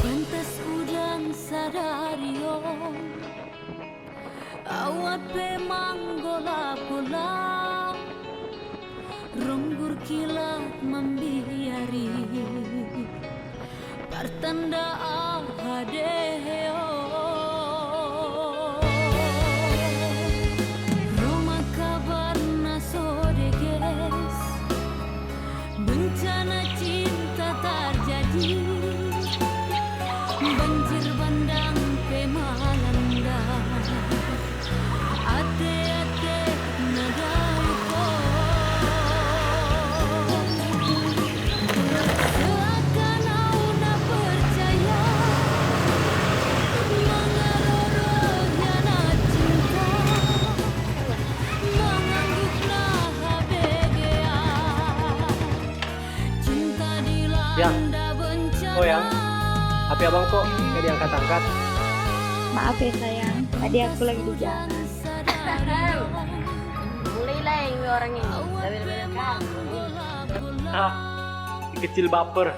Pantas udang sadario awat pemang gola-gola ronggur kilat membiari pertanda ahadeo Roma kabar nasodeges bencana cinta terjadi banjir bandang pemalanda ate-ate nadaiko seakan auna percaya mengaroro hianat cinta menganggukna habegea cinta dilanda bencana. Oh ya, HP abang kok gak diangkat-angkat? Maaf ya sayang, tadi aku lagi di jalan. Mulailah yang orang ini, beda-beda kan. Ah, si kecil baper.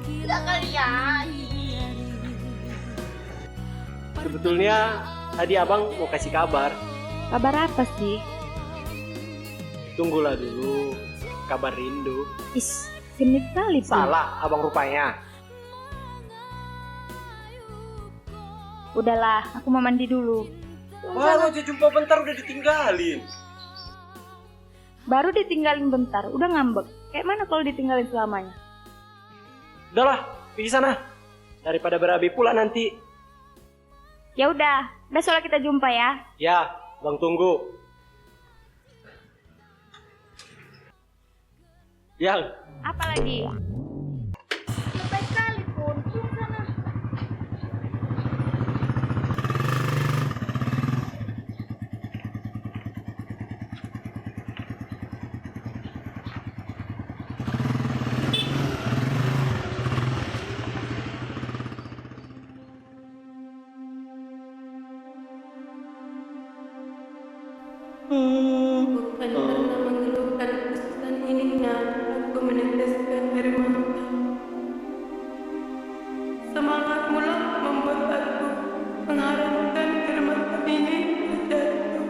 Tidak kali ya. Sebetulnya tadi abang mau kasih kabar. Kabar apa sih? Tunggulah dulu, kabar rindu. Is, genit kali tuh. Salah abang rupanya. Udahlah, aku mau mandi dulu. Baru aja jumpa bentar udah ditinggalin. Baru ditinggalin bentar, udah ngambek. Kayak mana kalau ditinggalin selamanya? Udahlah, pergi sana. Daripada berabi pula nanti. Ya udah, besok kita jumpa ya. Ya, bang tunggu. Yang, Apa lagi? Baik kali pun, sana. Bukan karena mengeluhkan kesusahan ininya, aku meneteskan air mata. Semangatmu lah membuat aku mengharapkan air mata ini terjatuh.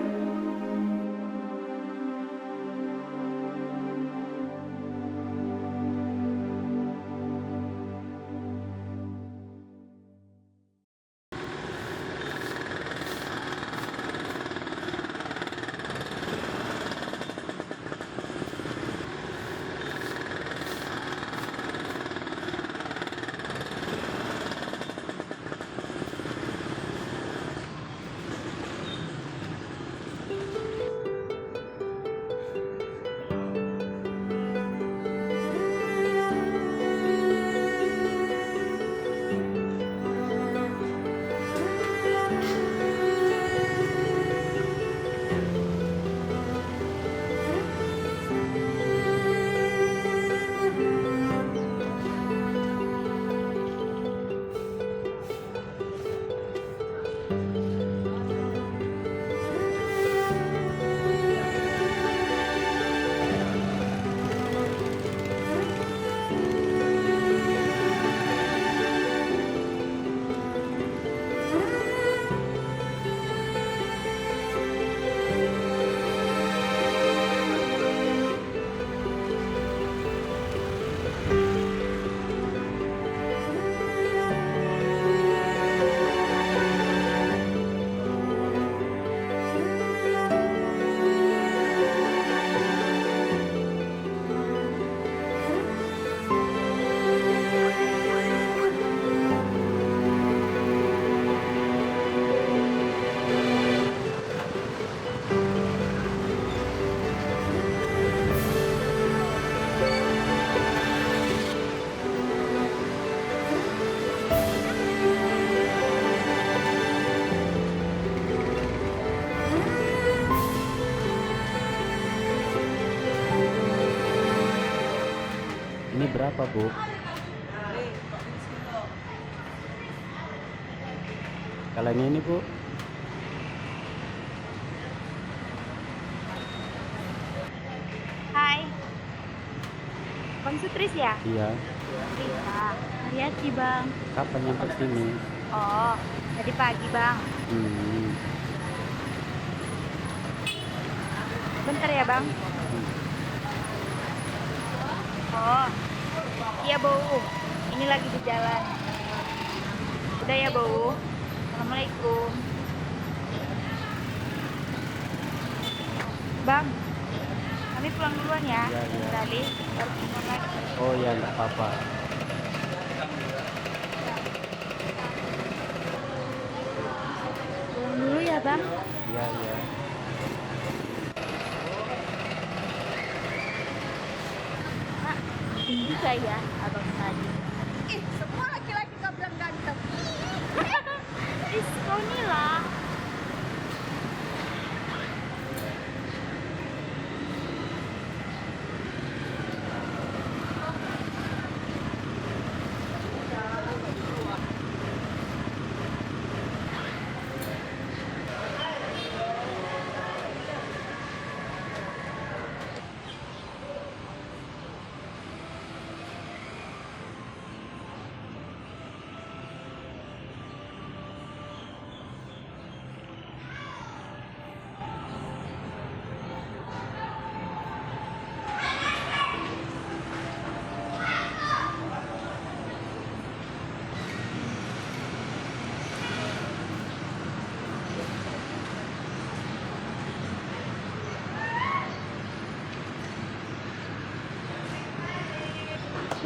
Ini berapa, Bu? Kalau yang ini, Bu? Hai. Bang Sutris ya? Iya. Rita. Lihat sih bang. Kapan nyampe sini? Oh, tadi pagi bang. Hmm. Bentar ya bang. Oh, iya Bowo. Ini lagi di jalan. Udah ya Bowo. Assalamualaikum. Bang, kami pulang duluan ya. Iya, iya. Kali baru ketemu lagi. Oh ya, enggak apa-apa. Pulang dulu ya bang. Iya, iya. Mak, ini juga ya abang tadi. Ih, semua laki-laki kau bilang ganteng. Kau nih lah.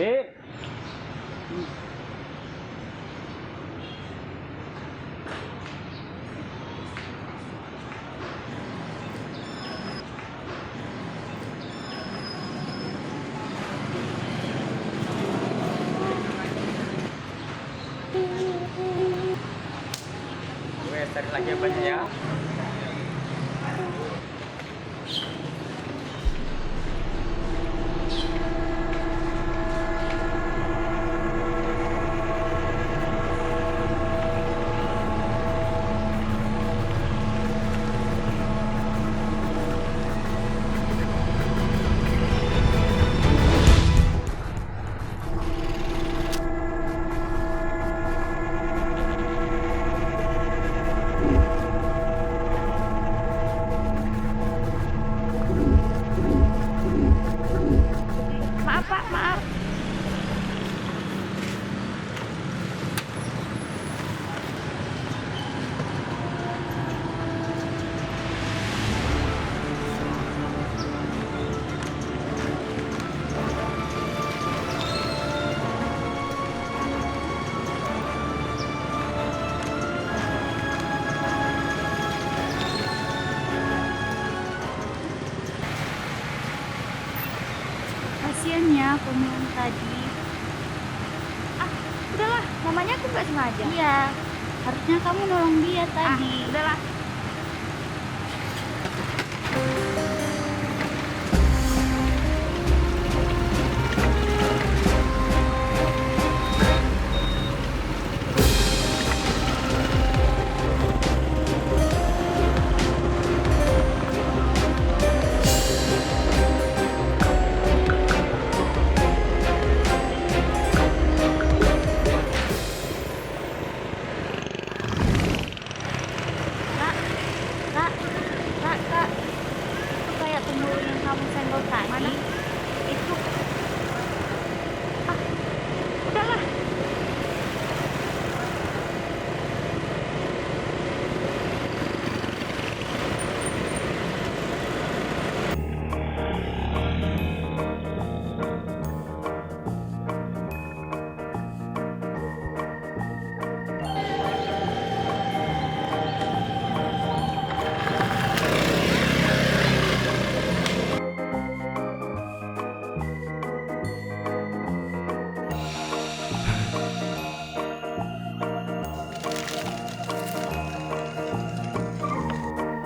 Dik. Gue cari lagi yang banyak ya. Maaf pak, maaf. Kasian ya pemilik tadi. Ah, udahlah, namanya aku nggak sengaja. Iya, harusnya kamu nolong dia tadi. Ah, udahlah. Kak, kak, itu kayak penghulu yang kamu senggol tadi. Mana? Itu. Ah, udahlah.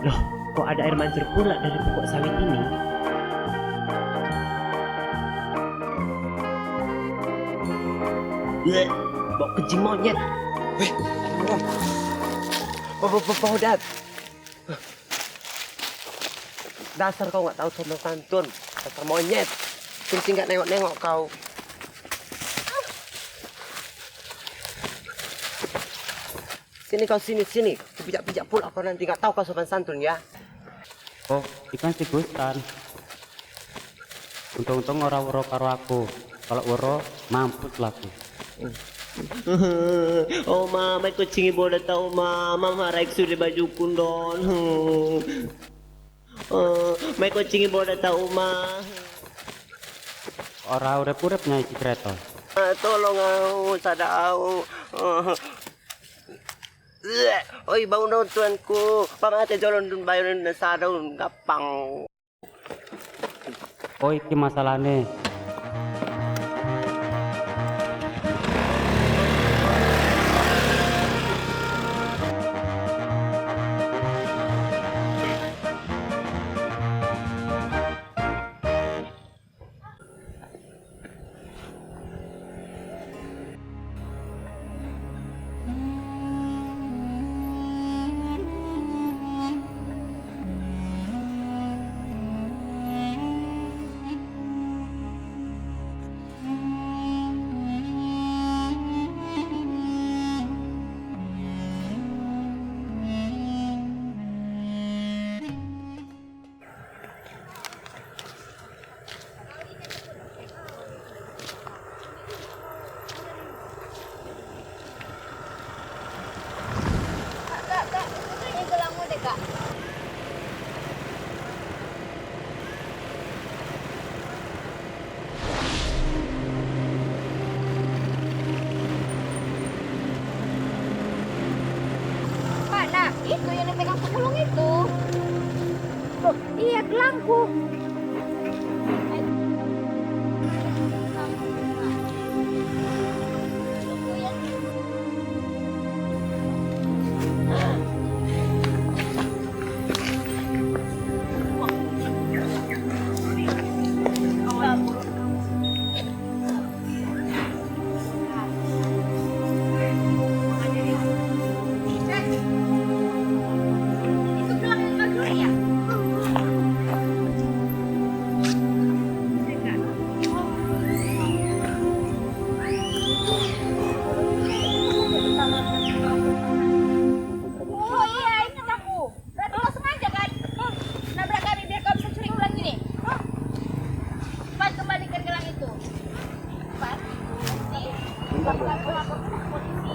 Loh, kok ada air mancur pula dari pokok sawit ini? Bleh, bau kencing monyet. Weh, Dad. Dasar kau nggak tahu sopan santun, dasar monyet. Kencing nggak nengok-nengok kau. Sini kau sini. Pijak-pijak pula kau nanti nggak tahu kau sopan santun ya. Oh, ikan si Gustan. Untung-untung orang woro karo aku. Kalau woro mampus laku. Oh mama kucing ibu udah tahu mama raik sudah baju kundon. Mai kucing ibu udah tahu Orang urep-urep nyai kereta. Tolong aku sada aku. Oi bau non tuanku, pamate jolon dun bayon na sada un gapang. Oh, iki masalahnya. Kak, ini gelangmu deh kak. Mana? Itu yang dipegang pemulung itu. Oh, iya gelangku. Itu gelang yang kau curi ya? Oh iya, ingat aku. Berarti kau sengaja kan? Nabrak kami biar kau bisa curi gelang ini. Cepat kembalikan gelang itu. Cepat. Nih. Cepat kembalikan ke polisi.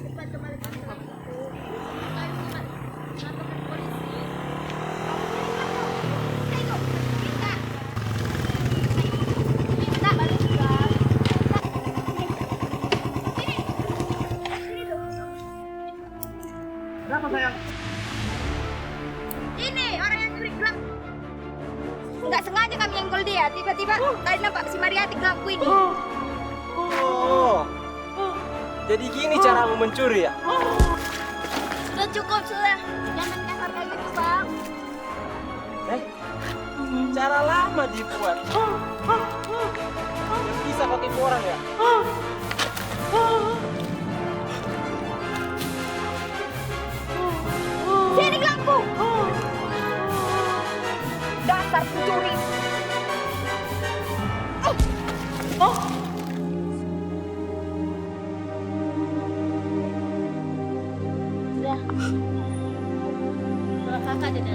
Cepat kembalikan gelang itu. Cepat, cepat. Laporkan polisi. Ayo, minta. Minta balik gelang. Kenapa sayang? Ini orang yang curi gelang. Nggak sengaja kami yenggol dia. Tiba-tiba tadi nampak si Mariati gelangku ini. Oh, jadi gini caramu mencuri ya? Sudah cukup sudah. Jangan kasar kayak gitu bang. Cara lama dibuat. Yang bisa kau tipu orang ya? Sini gelangku. Dasar pencuri. Sudah. Kalau kakak jadi.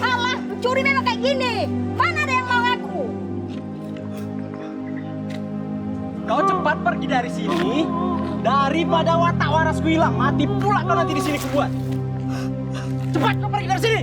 Alah, pencuri memang kayak gini. Mana ada yang mau ngaku? Kau cepat pergi dari sini daripada watak warasku hilang. Mati pula kau nanti di sini kubuat. Cepat kau pergi dari sini.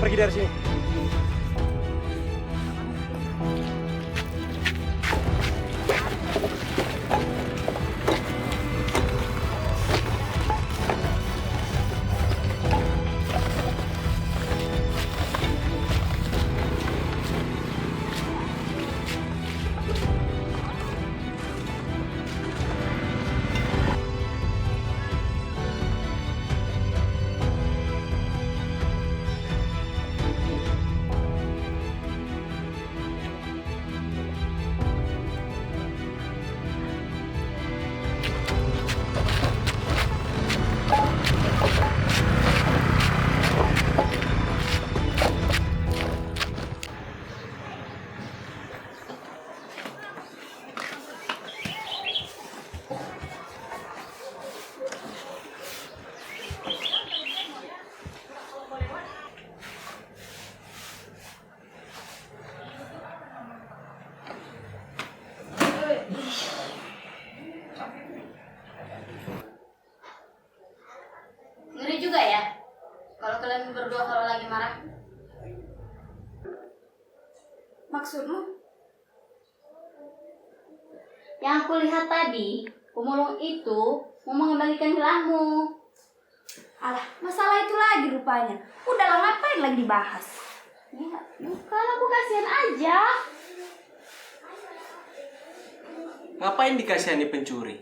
Pergi dari sini. maksudmu? Yang aku lihat tadi, pemulung itu mau mengembalikan gelangmu. Alah, masalah itu lagi rupanya. Udah lah, ngapain lagi dibahas? Ya, bukan, aku kasihan aja. Ngapain dikasihani pencuri?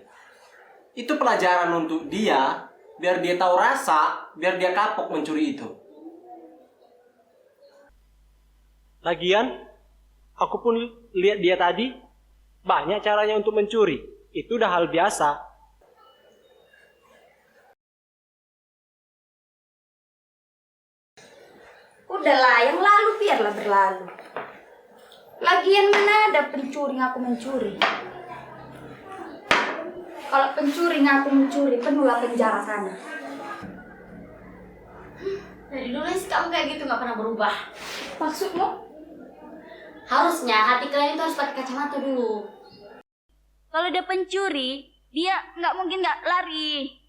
Itu pelajaran untuk dia, biar dia tahu rasa, biar dia kapok mencuri itu. Lagian, aku pun lihat dia tadi, banyak caranya untuk mencuri. Itu udah hal biasa. Udahlah, yang lalu biarlah berlalu. Lagian mana ada pencuri ngaku mencuri? Kalau pencuri ngaku mencuri, penuhlah penjara sana. Dari dulu sih kamu kayak gitu nggak pernah berubah. Maksudmu? Harusnya hati kalian itu harus pakai kacamata dulu. Kalau dia pencuri, dia nggak mungkin nggak lari.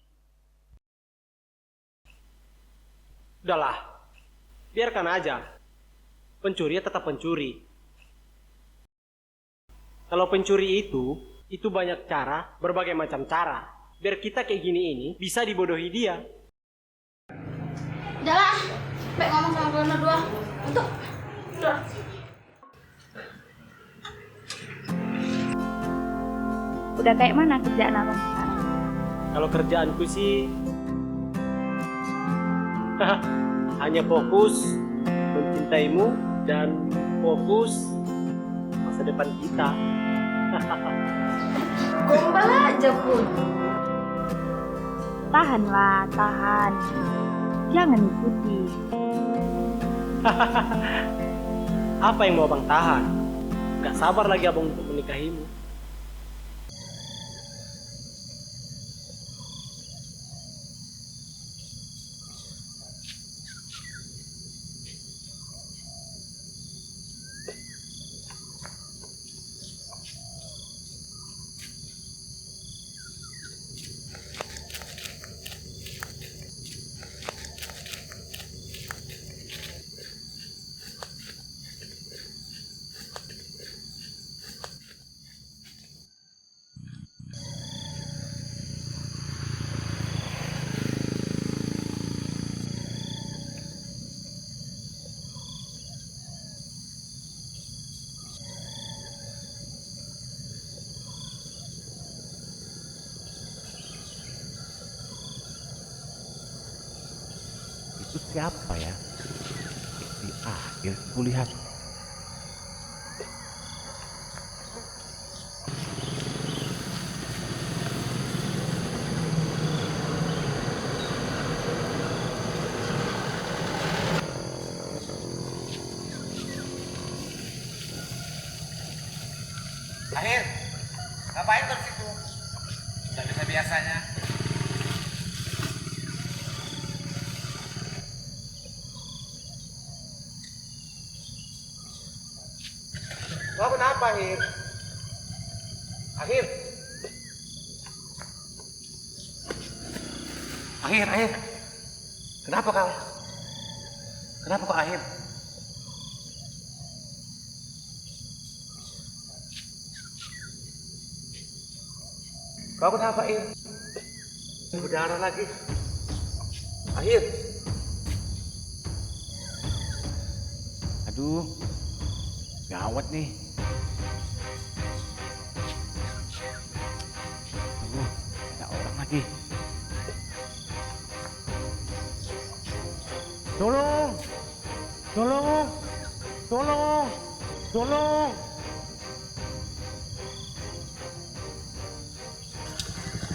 Udahlah, biarkan aja. Pencuri ya tetap pencuri. Kalau pencuri itu banyak cara, berbagai macam cara. Biar kita kayak gini ini bisa dibodohi dia. Udahlah, baik ngomong sama kalian berdua. Untuk, udah. Udah kayak mana kerjaan abang sekarang? Kalau kerjaanku sih hanya fokus mencintaimu dan fokus masa depan kita. Gombal aja pun. Tahanlah, tahan. Jangan ikuti. Apa yang mau abang tahan? Gak sabar lagi abang untuk menikahimu. Itu siapa ya? Di akhir kulihat. Akhir, ngapain terus itu? Tidak bisa biasanya. Kau kenapa, Akhir? Akhir. Akhir. Kenapa kau? Kenapa kau Akhir? Kau kenapa, Akhir? Berdarah lagi. Akhir. Aduh, gawat nih. Aduh, ada orang lagi. Tolong! Tolong! Tolong! Tolong!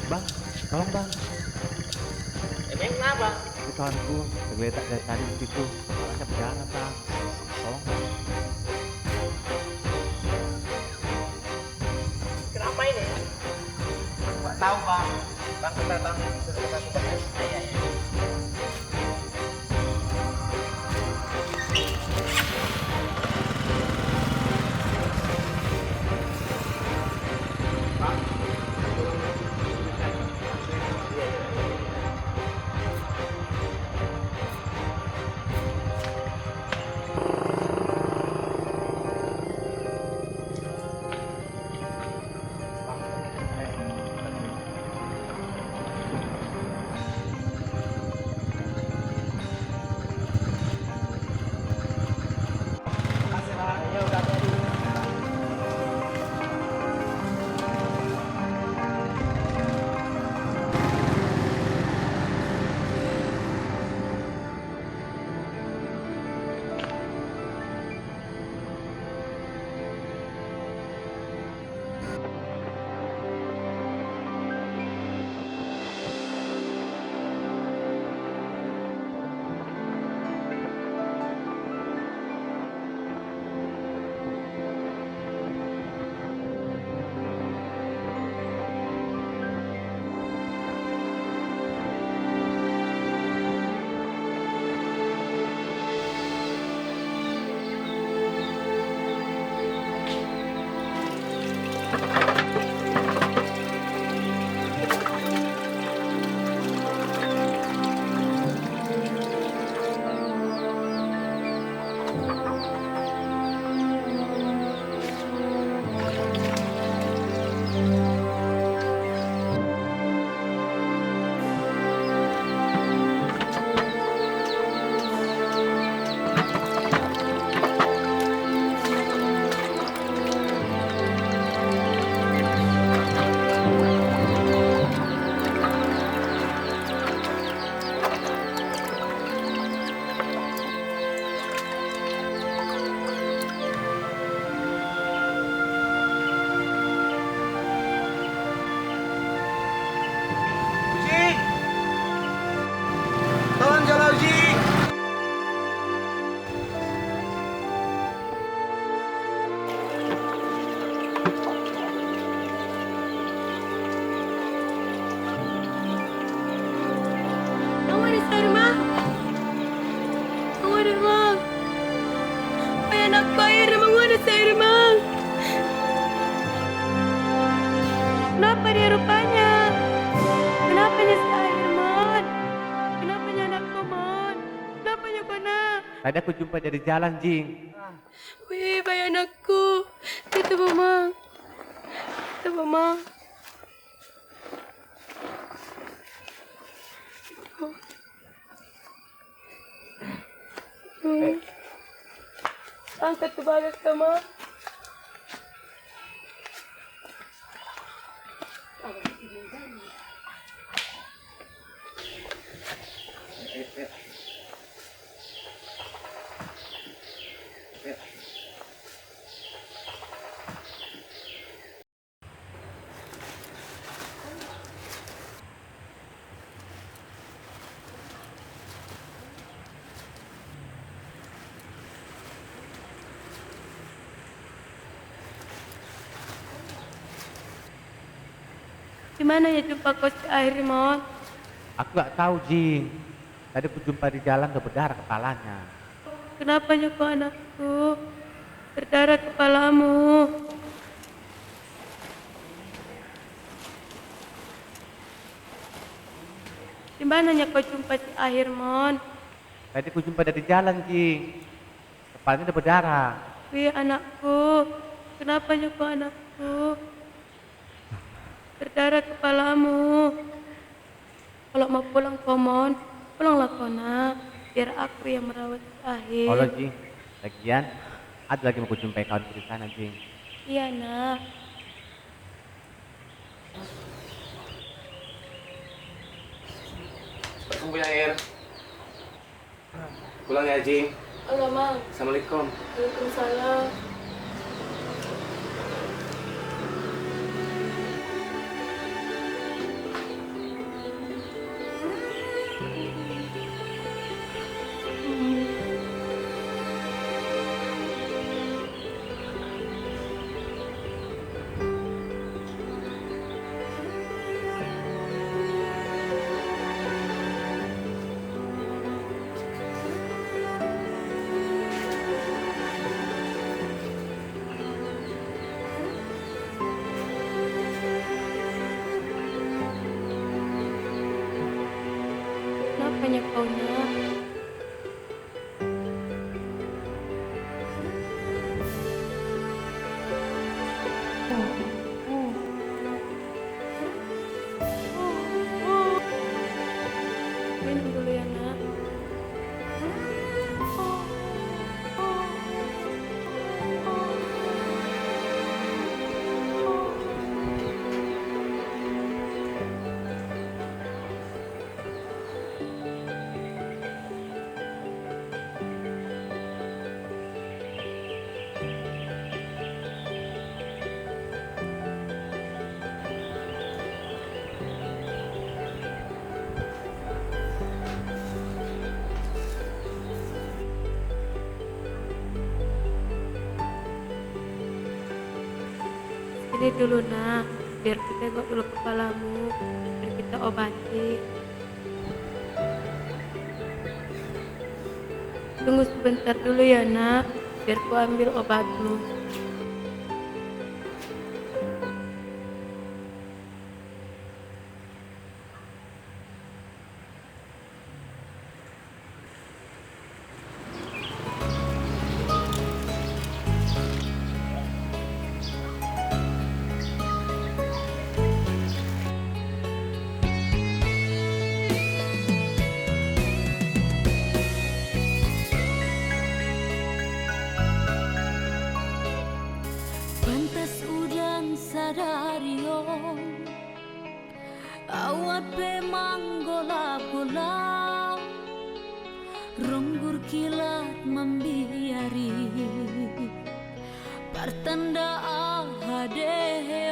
Bang, tolong bang. Emang kenapa? Itu kawanku tergeletak dari tadi di situ. Orangnya berjalan bang. Tolong bang. Kenapa ini? Nggak tahu, Bang. Bang, sebentar, Bang. Sebentar, sebentar. Iya. Tadi aku jumpa dia di jalan, Jing. Wih, bayi anakku. Itu mama. Itu mama. Angkat ke bawah, mama. Di mana ya jumpa kau si akhir, Mon? Aku gak tahu, Jing. Tadi aku jumpa di jalan udah berdarah kepalanya. Kenapa kau anakku? Berdarah kepalamu. Di mana kau jumpa si akhir, Mon? Tadi aku jumpa dia di jalan, Jing. Kepalanya udah berdarah. Wih, anakku. Kenapa kau anakku? Berdarah kepalamu. Kalau mau pulang kau, Mon, pulanglah kau, nak. Biar aku yang merawat si akhir. Halo, Jing. Lagian, ada lagi mau aku jumpai kawan di sana, Jing. Iya, nak. Assalamualaikum Bu Air. Pulang ya, Jing. Halo, Mang. Assalamualaikum. Waalaikumsalam. Kenapa kau, nak? Minum dulu ya, nak. Ini dulu, nak. Biar kita tengok dulu kepalamu. Biar kita obati. Tunggu sebentar dulu ya, nak. Biar ku ambil obatmu. Pantas udang sadario awat pe manggola-gola ronggur kilat membiari pertanda ahade